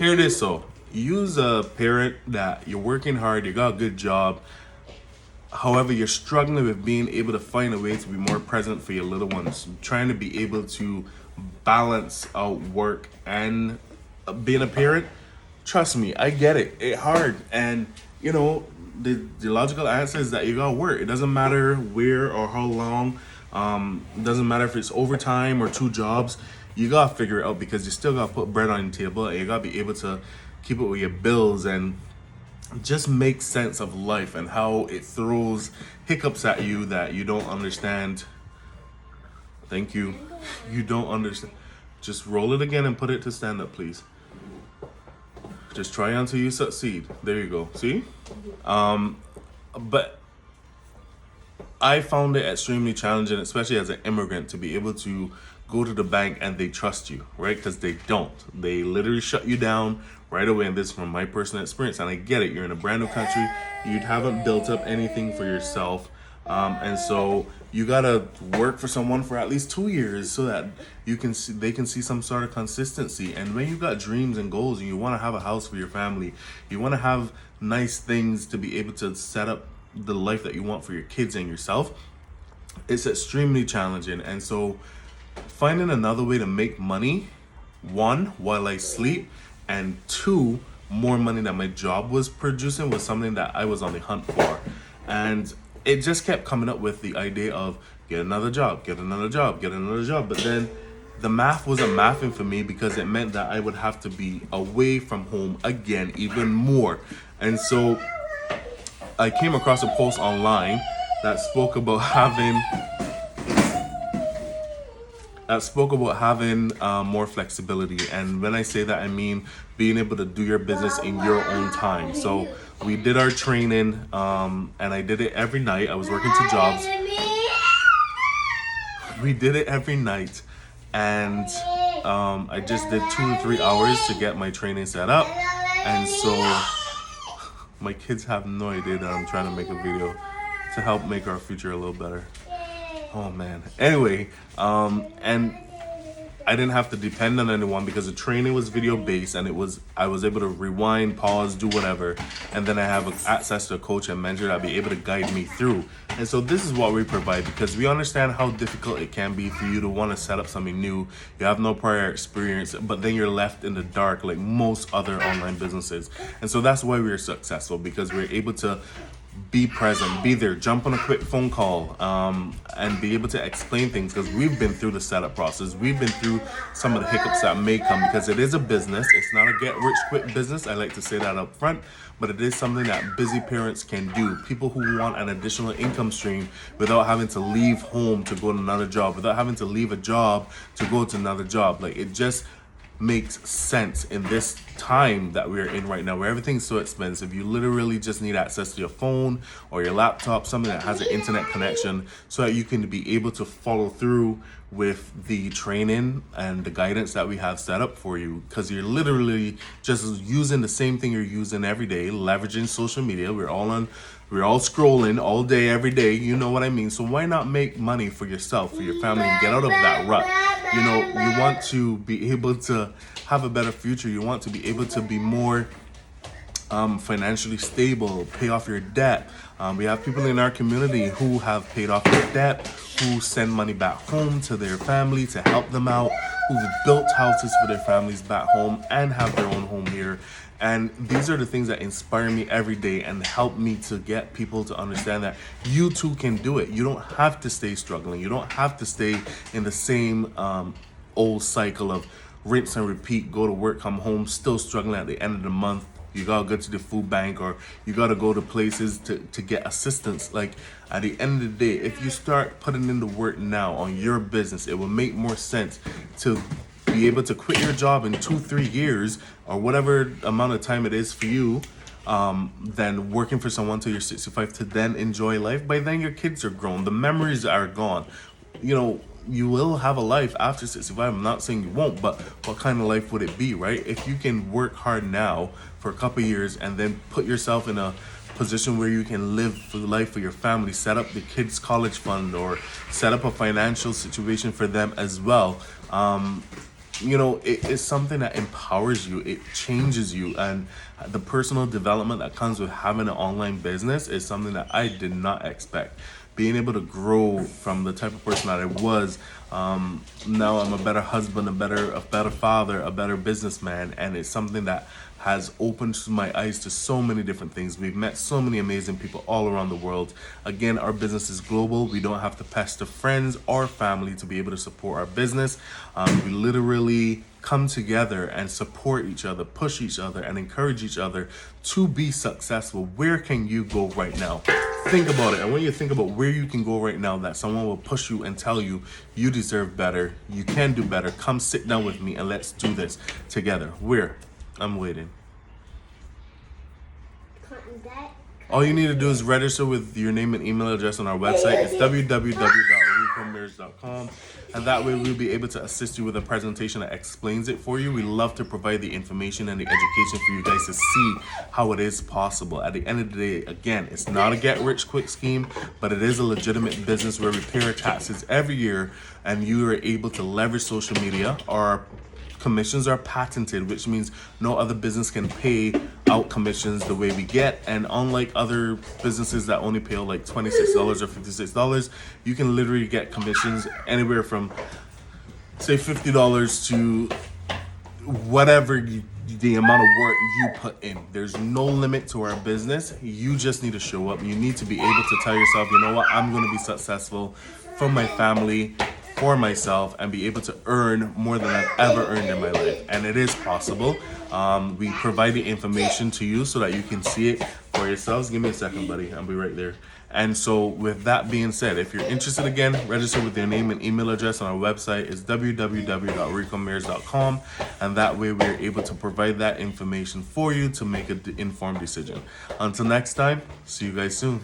Here it is. So, use a parent that you're working hard, you got a good job. However, you're struggling with being able to find a way to be more present for your little ones, trying to be able to balance out work and being a parent. Trust me, I get it. It's hard. And, the logical answer is that you gotta work. It doesn't matter where or how long. It doesn't matter if it's overtime or two jobs. You gotta figure it out because you still gotta put bread on the table and you gotta be able to keep up with your bills and just make sense of life and how it throws hiccups at you that you don't understand. Thank you. You don't understand. Just roll it again and put it to stand up, please. Just try until you succeed. There you go. See? But I found it extremely challenging, especially as an immigrant, to be able to go to the bank and they trust you, right? Because they don't. They literally shut you down right away. And this is from my personal experience. And I get it. You're in a brand new country. You haven't built up anything for yourself. And so you gotta work for someone for at least 2 years so that they can see some sort of consistency. And when you got dreams and goals and you want to have a house for your family, you want to have nice things to be able to set up the life that you want for your kids and yourself, it's extremely challenging. And so finding another way to make money, one, while I sleep, and two, more money than my job was producing, was something that I was on the hunt for. And it just kept coming up with the idea of get another job, get another job, get another job. But then the math wasn't mathing for me because it meant that I would have to be away from home again, even more. And so I came across a post online that spoke about having more flexibility. And when I say that, I mean being able to do your business in your own time. So we did our training, and I did it every night. I was working two jobs. We did it every night, and I just did 2 to 3 hours to get my training set up. And so my kids have no idea that I'm trying to make a video to help make our future a little better. Oh man. Anyway, and I didn't have to depend on anyone because the training was video based, and I was able to rewind, pause, do whatever, and then I have access to a coach and mentor that'll be able to guide me through. And so this is what we provide because we understand how difficult it can be for you to want to set up something new. You have no prior experience, but then you're left in the dark like most other online businesses. And so that's why we're successful, because we're able to be present, be there, jump on a quick phone call, and be able to explain things because we've been through the setup process. We've been through some of the hiccups that may come because it is a business. It's not a get rich quick business. I like to say that up front, but it is something that busy parents can do. People who want an additional income stream without having to leave home to go to another job, without having to leave a job to go to another job. Like, it just makes sense in this time that we're in right now where everything's so expensive. You literally just need access to your phone or your laptop, something that has an internet connection, so that you can be able to follow through with the training and the guidance that we have set up for you, because you're literally just using the same thing you're using every day, leveraging social media. We're all scrolling all day, every day. You know what I mean? So why not make money for yourself, for your family, and get out of that rut? You want to be able to have a better future. You want to be able to be more financially stable, pay off your debt. We have people in our community who have paid off their debt, who send money back home to their family to help them out, who've built houses for their families back home and have their own home here. And these are the things that inspire me every day and help me to get people to understand that you too can do it. You don't have to stay struggling. You don't have to stay in the same old cycle of rinse and repeat, go to work, come home, still struggling at the end of the month. You gotta go to the food bank, or you gotta go to places to get assistance. Like, at the end of the day, if you start putting in the work now on your business, it will make more sense to be able to quit your job in 2-3 years or whatever amount of time it is for you, than working for someone till you're 65 to then enjoy life. By then your kids are grown, the memories are gone. You will have a life after 65. I'm not saying you won't, but what kind of life would it be, right? If you can work hard now for a couple of years and then put yourself in a position where you can live for life for your family, set up the kids' college fund, or set up a financial situation for them as well. it is something that empowers you. It changes you. And the personal development that comes with having an online business is something that I did not expect. Being able to grow from the type of person that I was, now I'm a better husband, a better father, a better businessman, and it's something that has opened my eyes to so many different things. We've met so many amazing people all around the world. Again, our business is global. We don't have to pester friends or family to be able to support our business. We literally come together and support each other, push each other, and encourage each other to be successful. Where can you go right now? Think about it. And when you think about where you can go right now, that someone will push you and tell you, you deserve better, you can do better, come sit down with me and let's do this together. Where? I'm waiting. All you need to do is register with your name and email address on our website. It's www.ricomirrors.com, and that way we'll be able to assist you with a presentation that explains it for you. We love to provide the information and the education for you guys to see how it is possible. At the end of the day, again, it's not a get-rich-quick scheme, but it is a legitimate business where we pay our taxes every year, and you are able to leverage social media. Our commissions are patented, which means no other business can pay out commissions the way we get. And unlike other businesses that only pay out like $26 or $56, you can literally get commissions anywhere from, say, $50 to whatever the amount of work you put in. There's no limit to our business. You just need to show up. You need to be able to tell yourself, you know what, I'm going to be successful for my family, for myself, and be able to earn more than I've ever earned in my life. And it is possible. We provide the information to you so that you can see it for yourselves. Give me a second, buddy. I'll be right there. And so with that being said, if you're interested, again, register with your name and email address on our website. It's www.ricomirrors.com, and that way we're able to provide that information for you to make an informed decision. Until next time, see you guys soon.